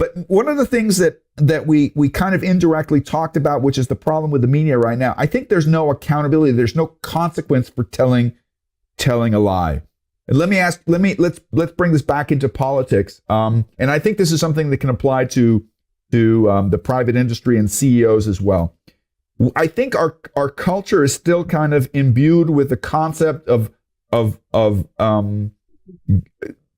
But one of the things that we kind of indirectly talked about, which is the problem with the media right now, I think there's no accountability. There's no consequence for telling a lie. And let's bring this back into politics. And I think this is something that can apply to the private industry and CEOs as well. I think our culture is still kind of imbued with the concept of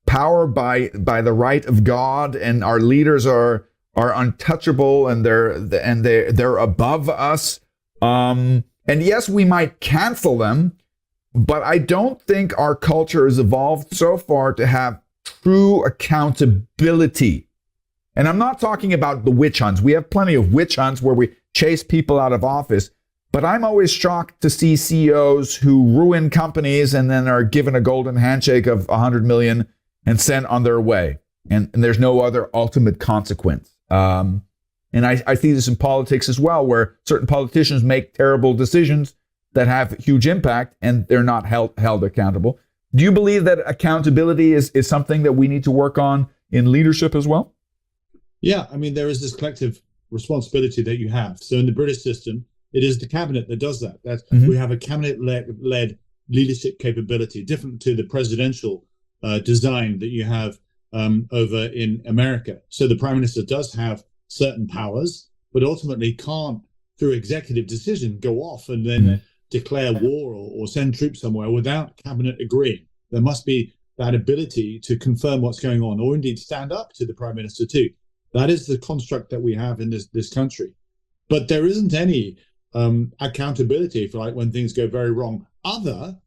power by the right of God, and our leaders are untouchable, and they're above us. And yes, we might cancel them, but I don't think our culture has evolved so far to have true accountability. And I'm not talking about the witch hunts. We have plenty of witch hunts where we chase people out of office. But I'm always shocked to see CEOs who ruin companies and then are given a golden handshake of $100 million and sent on their way. And there's no other ultimate consequence. And I see this in politics as well, where certain politicians make terrible decisions that have huge impact and they're not held accountable. Do you believe that accountability is something that we need to work on in leadership as well? Yeah, I mean, there is this collective responsibility that you have. So in the British system, it is the cabinet that does that. We have a cabinet-led leadership capability, different to the presidential design that you have over in America. So the prime minister does have certain powers, but ultimately can't, through executive decision, go off and then declare war or send troops somewhere without cabinet agreeing. There must be that ability to confirm what's going on, or indeed stand up to the prime minister too. That is the construct that we have in this country. But there isn't any accountability, if you like, when things go very wrong, other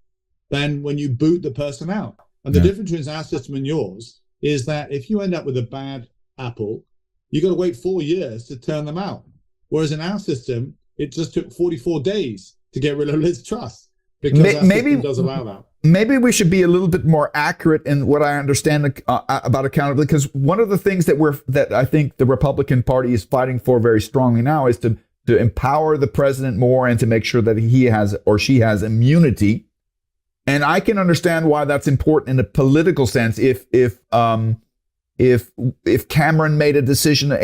than when you boot the person out. And the difference between our system and yours is that if you end up with a bad apple, you got to wait 4 years to turn them out. Whereas in our system, it just took 44 days to get rid of Liz Truss, because our system does allow that. Maybe we should be a little bit more accurate in what I understand about accountability, because one of the things that I think the Republican Party is fighting for very strongly now is to empower the president more and to make sure that he has or she has immunity. And I can understand why that's important in a political sense. If Cameron made a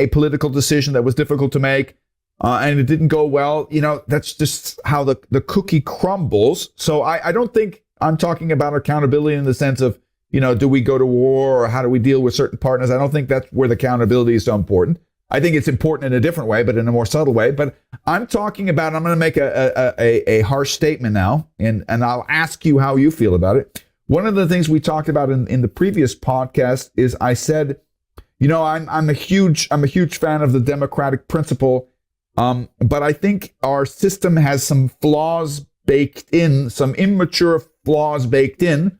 political decision that was difficult to make, and it didn't go well, that's just how the cookie crumbles. So I don't think I'm talking about accountability in the sense of, do we go to war or how do we deal with certain partners? I don't think that's where the accountability is so important. I think it's important in a different way, but in a more subtle way. But I'm talking about, I'm going to make a harsh statement now, and I'll ask you how you feel about it. One of the things we talked about in the previous podcast is I said, I'm a huge fan of the democratic principle, but I think our system has some flaws baked in, some immature flaws baked in.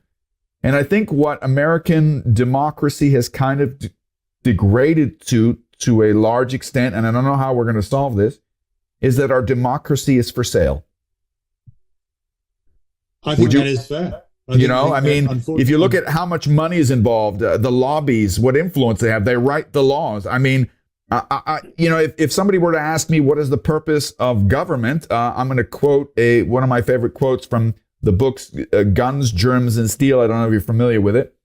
And I think what American democracy has kind of degraded to a large extent, and I don't know how we're going to solve this, is that our democracy is for sale. I think that is fair. If you look at how much money is involved, the lobbies, what influence they have, they write the laws. I mean, if somebody were to ask me what is the purpose of government, I'm going to quote one of my favorite quotes from the books, Guns, Germs, and Steel. I don't know if you're familiar with it.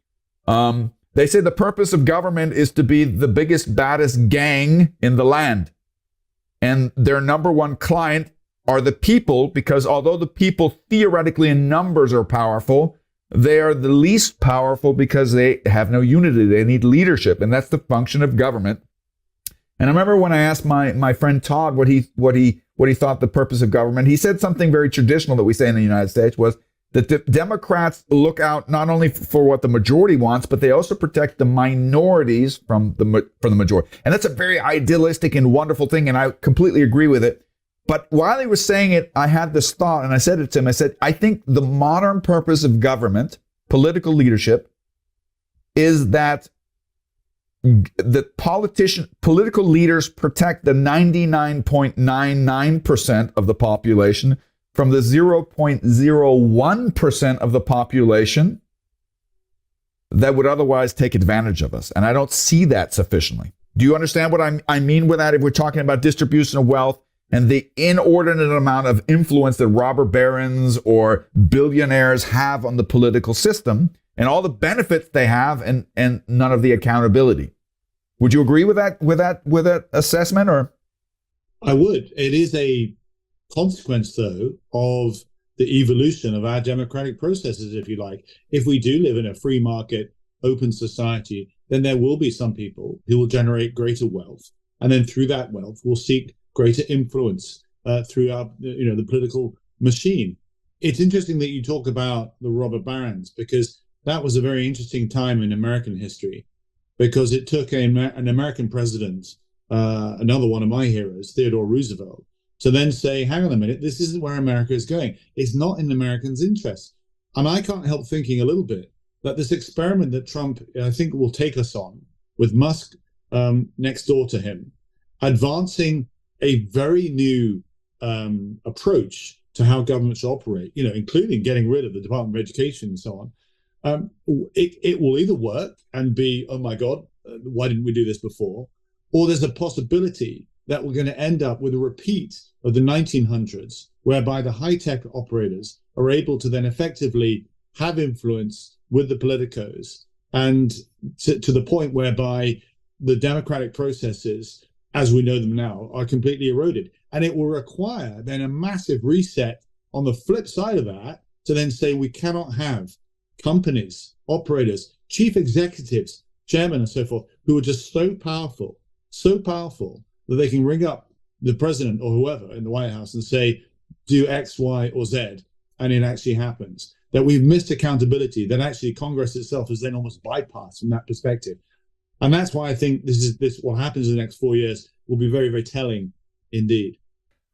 They say the purpose of government is to be the biggest, baddest gang in the land. And their number one client are the people, because although the people theoretically in numbers are powerful, they are the least powerful because they have no unity. They need leadership. And that's the function of government. And I remember when I asked my friend Todd what he thought the purpose of government, he said something very traditional that we say in the United States was that Democrats look out not only for what the majority wants, but they also protect the minorities from the majority. And that's a very idealistic and wonderful thing, and I completely agree with it. But while he was saying it, I had this thought, and I said it to him. I said, I think the modern purpose of government, political leadership, is that political leaders protect the 99.99% of the population from the 0.01% of the population that would otherwise take advantage of us. And I don't see that sufficiently. Do you understand what I mean with that? If we're talking about distribution of wealth and the inordinate amount of influence that robber barons or billionaires have on the political system and all the benefits they have and none of the accountability. Would you agree with that assessment, or? I would. It is a consequence, though, of the evolution of our democratic processes, if you like. If we do live in a free market, open society, then there will be some people who will generate greater wealth, and then through that wealth will seek greater influence through our, the political machine. It's interesting that you talk about the robber barons, because that was a very interesting time in American history, because it took an American president, another one of my heroes, Theodore Roosevelt, to then say, hang on a minute, this isn't where America is going. It's not in Americans' interest. And I can't help thinking a little bit that this experiment that Trump, I think, will take us on, with Musk next door to him, advancing a very new approach to how government should operate, including getting rid of the Department of Education and so on. It will either work and be, oh my God, why didn't we do this before? Or there's a possibility that we're going to end up with a repeat of the 1900s, whereby the high-tech operators are able to then effectively have influence with the politicos, and to the point whereby the democratic processes, as we know them now, are completely eroded. And it will require then a massive reset on the flip side of that, to then say we cannot have companies, operators, chief executives, chairmen and so forth, who are just so powerful that they can ring up the president or whoever in the White House and say, do X, Y, or Z, and it actually happens. That we've missed accountability, that actually Congress itself is then almost bypassed from that perspective. And that's why I think this what happens in the next 4 years will be very, very telling indeed.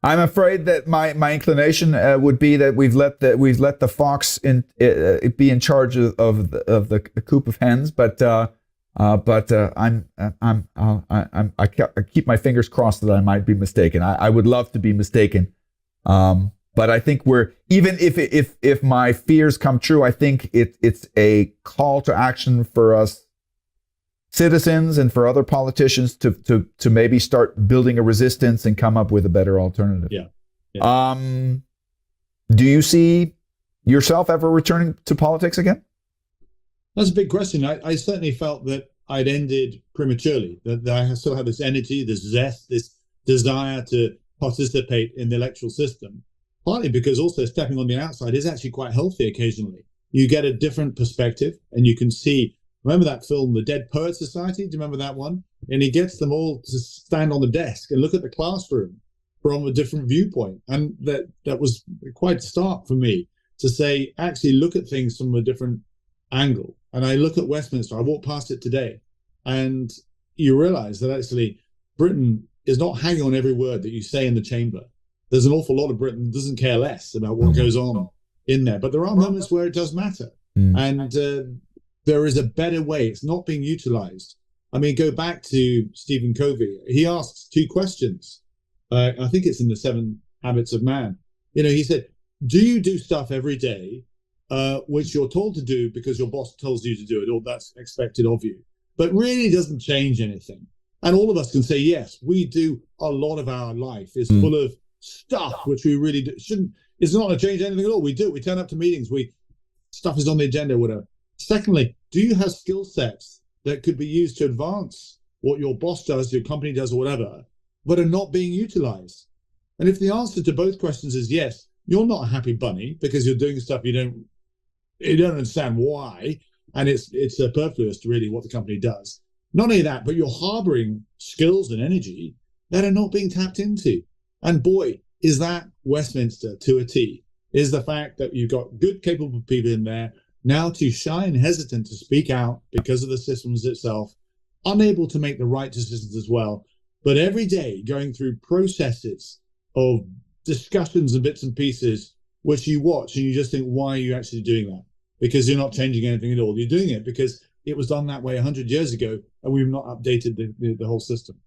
I'm afraid that my inclination would be that we've let the fox be in charge of the coop of hens, but I keep my fingers crossed that I might be mistaken. I would love to be mistaken, but I think even if my fears come true, I think it's a call to action for us citizens and for other politicians to maybe start building a resistance and come up with a better alternative. Yeah. Do you see yourself ever returning to politics again? That's a big question. I certainly felt that I'd ended prematurely, that I still have this energy, this zest, this desire to participate in the electoral system, partly because also stepping on the outside is actually quite healthy occasionally. You get a different perspective and you can see. Remember that film, The Dead Poets Society? Do you remember that one? And he gets them all to stand on the desk and look at the classroom from a different viewpoint. And that was quite stark for me to say, actually look at things from a different angle. And I look at Westminster, I walked past it today, and you realize that actually Britain is not hanging on every word that you say in the chamber. There's an awful lot of Britain that doesn't care less about what goes on in there. But there are moments where it does matter. And there is a better way. It's not being utilized. I mean, go back to Stephen Covey. He asks 2 questions. I think it's in the 7 Habits of Man. He said, do you do stuff every day which you're told to do because your boss tells you to do it, or that's expected of you, but really doesn't change anything? And all of us can say, yes, we do. A lot of our life is full of stuff which we really shouldn't. It's not going to change anything at all. We do. We turn up to meetings. Stuff is on the agenda, whatever. Secondly, do you have skill sets that could be used to advance what your boss does, your company does, or whatever, but are not being utilized? And if the answer to both questions is yes, you're not a happy bunny because you're doing stuff you don't understand why, and it's superfluous really what the company does. Not only that, but you're harboring skills and energy that are not being tapped into. And boy, is that Westminster to a T, is the fact that you've got good, capable people in there now too shy and hesitant to speak out because of the systems itself, unable to make the right decisions as well, but every day going through processes of discussions and bits and pieces which you watch and you just think, why are you actually doing that? Because you're not changing anything at all. You're doing it because it was done that way 100 years ago and we've not updated the whole system.